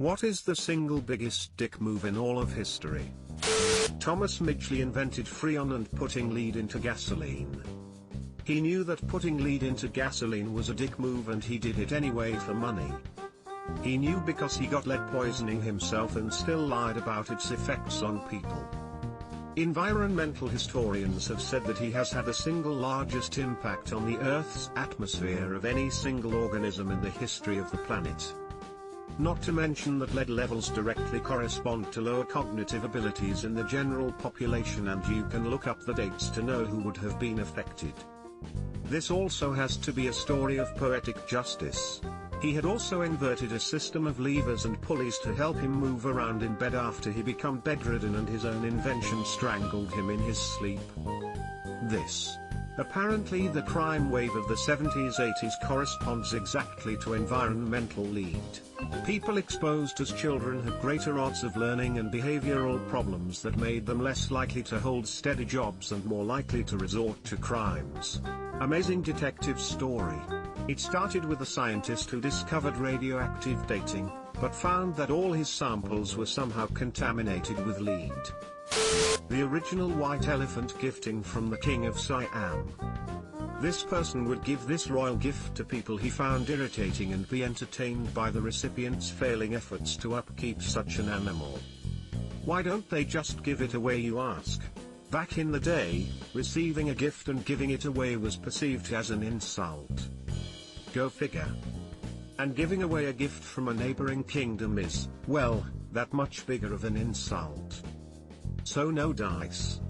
What is the single biggest dick move in all of history? Thomas Midgley invented Freon and putting lead into gasoline. He knew that putting lead into gasoline was a dick move and he did it anyway for money. He knew because he got lead poisoning himself and still lied about its effects on people. Environmental historians have said that he has had the single largest impact on the Earth's atmosphere of any single organism in the history of the planet. Not to mention that lead levels directly correspond to lower cognitive abilities in the general population, and you can look up the dates to know who would have been affected. This also has to be a story of poetic justice. He had also invented a system of levers and pulleys to help him move around in bed after he became bedridden and his own invention strangled him in his sleep. This. Apparently the crime wave of the 70s-80s corresponds exactly to environmental lead. People exposed as children had greater odds of learning and behavioral problems that made them less likely to hold steady jobs and more likely to resort to crimes. Amazing detective story. It started with a scientist who discovered radioactive dating, but found that all his samples were somehow contaminated with lead. The original white elephant gifting from the King of Siam. This person would give this royal gift to people he found irritating and be entertained by the recipient's failing efforts to upkeep such an animal. Why don't they just give it away, you ask? Back in the day, receiving a gift and giving it away was perceived as an insult. Go figure. And giving away a gift from a neighboring kingdom is, well, that much bigger of an insult. So no dice.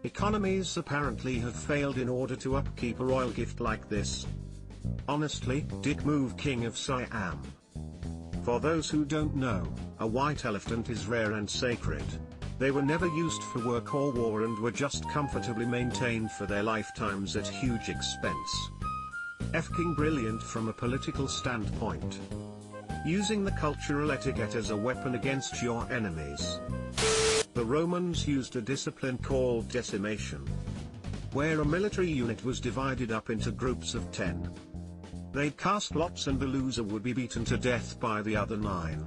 Economies apparently have failed in order to upkeep a royal gift like this. Honestly, dick move, King of Siam. For those who don't know, a white elephant is rare and sacred. They were never used for work or war and were just comfortably maintained for their lifetimes at huge expense. F-king brilliant from a political standpoint. Using the cultural etiquette as a weapon against your enemies. The Romans used a discipline called decimation, where a military unit was divided up into groups of 10. They'd cast lots and the loser would be beaten to death by the other 9.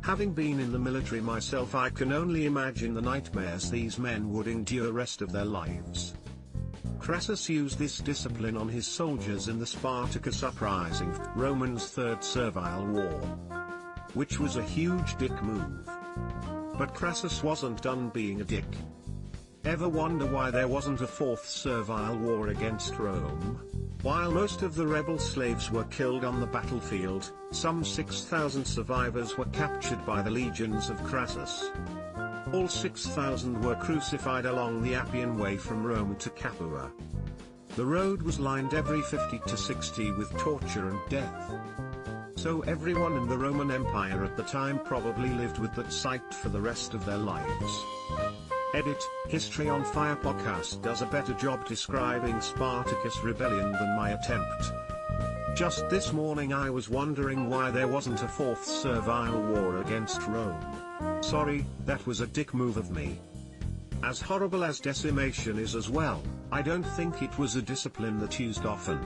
Having been in the military myself, I can only imagine the nightmares these men would endure rest of their lives. Crassus used this discipline on his soldiers in the Spartacus uprising, Romans' Third Servile War, which was a huge dick move. But Crassus wasn't done being a dick. Ever wonder why there wasn't a fourth servile war against Rome? While most of the rebel slaves were killed on the battlefield, some 6,000 survivors were captured by the legions of Crassus. All 6,000 were crucified along the Appian Way from Rome to Capua. The road was lined every 50 to 60 with torture and death. So everyone in the Roman Empire at the time probably lived with that sight for the rest of their lives. Edit, History on Fire podcast does a better job describing Spartacus' rebellion than my attempt. Just this morning I was wondering why there wasn't a fourth servile war against Rome. Sorry, that was a dick move of me. As horrible as decimation is as well, I don't think it was a discipline that's used often.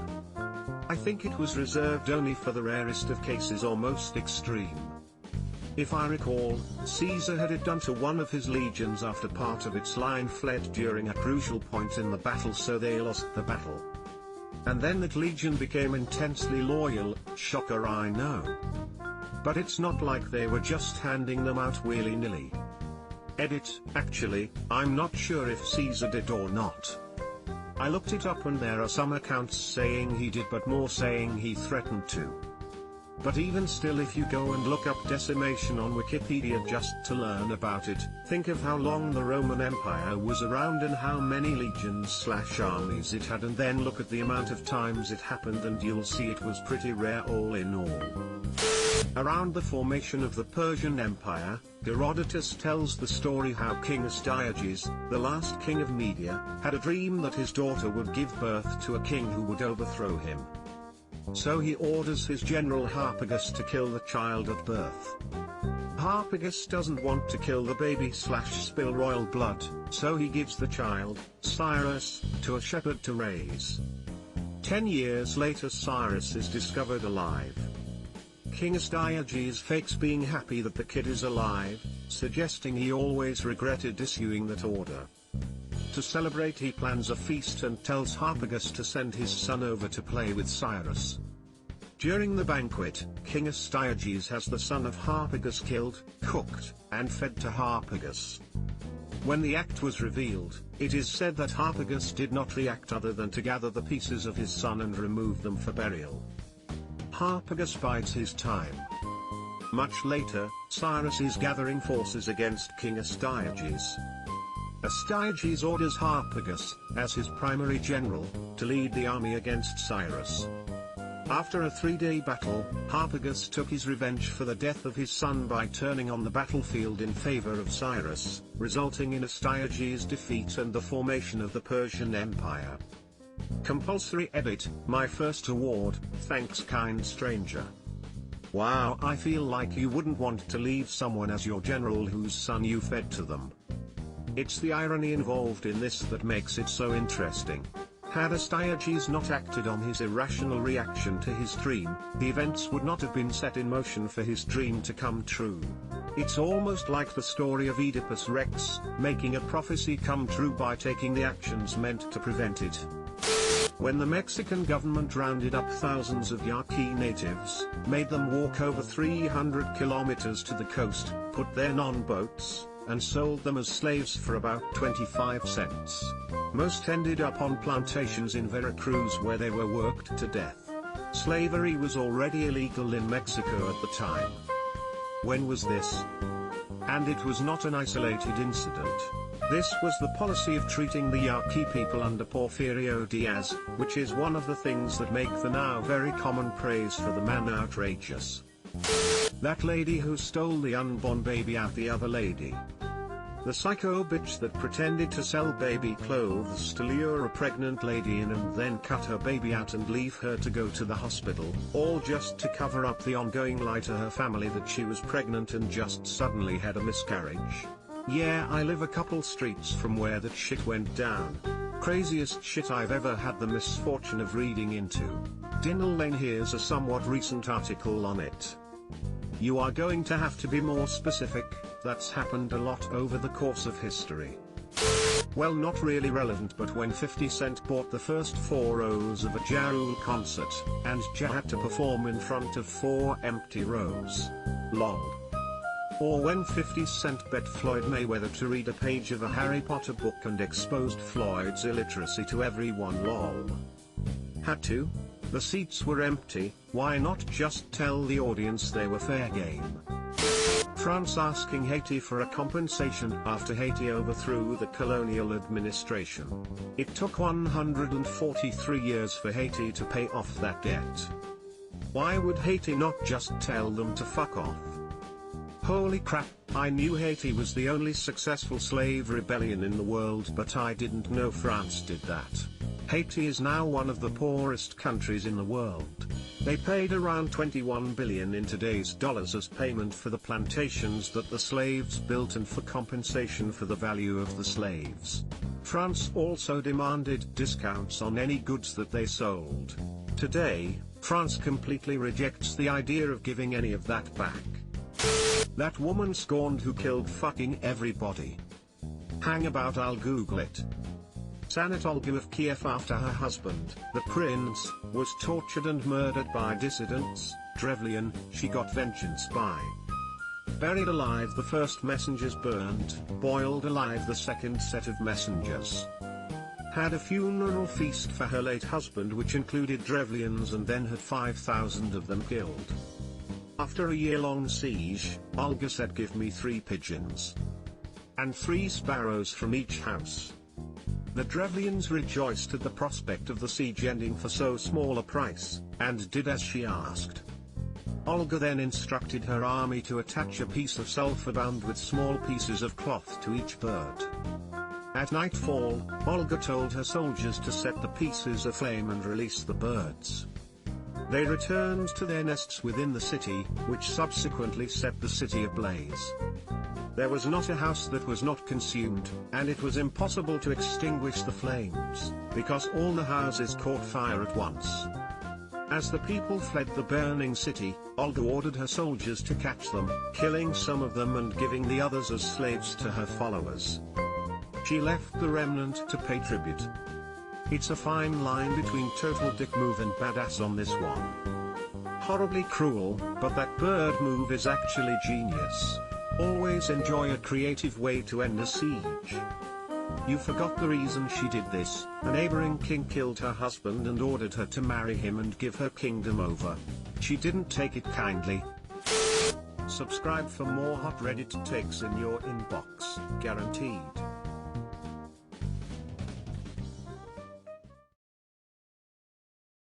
I think it was reserved only for the rarest of cases or most extreme. If I recall, Caesar had it done to one of his legions after part of its line fled during a crucial point in the battle, so they lost the battle. And then that legion became intensely loyal, shocker I know. But it's not like they were just handing them out willy-nilly. Edit, actually, I'm not sure if Caesar did or not. I looked it up and there are some accounts saying he did, but more saying he threatened to. But even still, if you go and look up decimation on Wikipedia just to learn about it, think of how long the Roman Empire was around and how many legions/armies it had, and then look at the amount of times it happened and you'll see it was pretty rare all in all. Around the formation of the Persian Empire, Herodotus tells the story how King Astyages, the last king of Media, had a dream that his daughter would give birth to a king who would overthrow him. So he orders his general Harpagus to kill the child at birth. Harpagus doesn't want to kill the baby/spill royal blood, so he gives the child, Cyrus, to a shepherd to raise. 10 years later Cyrus is discovered alive. King Astyages fakes being happy that the kid is alive, suggesting he always regretted issuing that order. To celebrate, he plans a feast and tells Harpagus to send his son over to play with Cyrus. During the banquet, King Astyages has the son of Harpagus killed, cooked, and fed to Harpagus. When the act was revealed, it is said that Harpagus did not react other than to gather the pieces of his son and remove them for burial. Harpagus bides his time. Much later, Cyrus is gathering forces against King Astyages. Astyages orders Harpagus, as his primary general, to lead the army against Cyrus. After a 3-day battle, Harpagus took his revenge for the death of his son by turning on the battlefield in favor of Cyrus, resulting in Astyages' defeat and the formation of the Persian Empire. Compulsory edit, my first award, thanks kind stranger. Wow, I feel like you wouldn't want to leave someone as your general whose son you fed to them. It's the irony involved in this that makes it so interesting. Had Astyages not acted on his irrational reaction to his dream, the events would not have been set in motion for his dream to come true. It's almost like the story of Oedipus Rex, making a prophecy come true by taking the actions meant to prevent it. When the Mexican government rounded up thousands of Yaqui natives, made them walk over 300 kilometers to the coast, put them on boats, and sold them as slaves for about 25 cents. Most ended up on plantations in Veracruz where they were worked to death. Slavery was already illegal in Mexico at the time. When was this? And it was not an isolated incident. This was the policy of treating the Yaqui people under Porfirio Diaz, which is one of the things that make the now very common praise for the man outrageous. That lady who stole the unborn baby out the other lady. The psycho bitch that pretended to sell baby clothes to lure a pregnant lady in and then cut her baby out and leave her to go to the hospital, all just to cover up the ongoing lie to her family that she was pregnant and just suddenly had a miscarriage. Yeah, I live a couple streets from where that shit went down. Craziest shit I've ever had the misfortune of reading into. Dinnell Lane. Here's a somewhat recent article on it. You are going to have to be more specific. That's happened a lot over the course of history. Well, not really relevant, but when 50 Cent bought the first 4 rows of a Ja Rule concert, and Ja had to perform in front of 4 empty rows. Lol. Or when 50 Cent bet Floyd Mayweather to read a page of a Harry Potter book and exposed Floyd's illiteracy to everyone. Lol. Had to? The seats were empty, why not just tell the audience they were fair game? France asking Haiti for a compensation after Haiti overthrew the colonial administration. It took 143 years for Haiti to pay off that debt. Why would Haiti not just tell them to fuck off? Holy crap, I knew Haiti was the only successful slave rebellion in the world, but I didn't know France did that. Haiti is now one of the poorest countries in the world. They paid around 21 billion in today's dollars as payment for the plantations that the slaves built and for compensation for the value of the slaves. France also demanded discounts on any goods that they sold. Today, France completely rejects the idea of giving any of that back. That woman scorned who killed fucking everybody. Hang about, I'll Google it. Sanat of Kiev after her husband, the prince, was tortured and murdered by dissidents. Drevlian, she got vengeance by. Buried alive, the first messengers burned, boiled alive the second set of messengers. Had a funeral feast for her late husband which included Drevlians and then had 5,000 of them killed. After a year-long siege, Olga said, "Give me 3 pigeons and 3 sparrows from each house." The Drevlians rejoiced at the prospect of the siege ending for so small a price, and did as she asked. Olga then instructed her army to attach a piece of sulfur bound with small pieces of cloth to each bird. At nightfall, Olga told her soldiers to set the pieces aflame and release the birds. They returned to their nests within the city, which subsequently set the city ablaze. There was not a house that was not consumed, and it was impossible to extinguish the flames, because all the houses caught fire at once. As the people fled the burning city, Olga ordered her soldiers to catch them, killing some of them and giving the others as slaves to her followers. She left the remnant to pay tribute. It's a fine line between total dick move and badass on this one. Horribly cruel, but that bird move is actually genius. Always enjoy a creative way to end a siege. You forgot the reason she did this. A neighboring king killed her husband and ordered her to marry him and give her kingdom over. She didn't take it kindly. Subscribe for more hot Reddit takes in your inbox, guaranteed.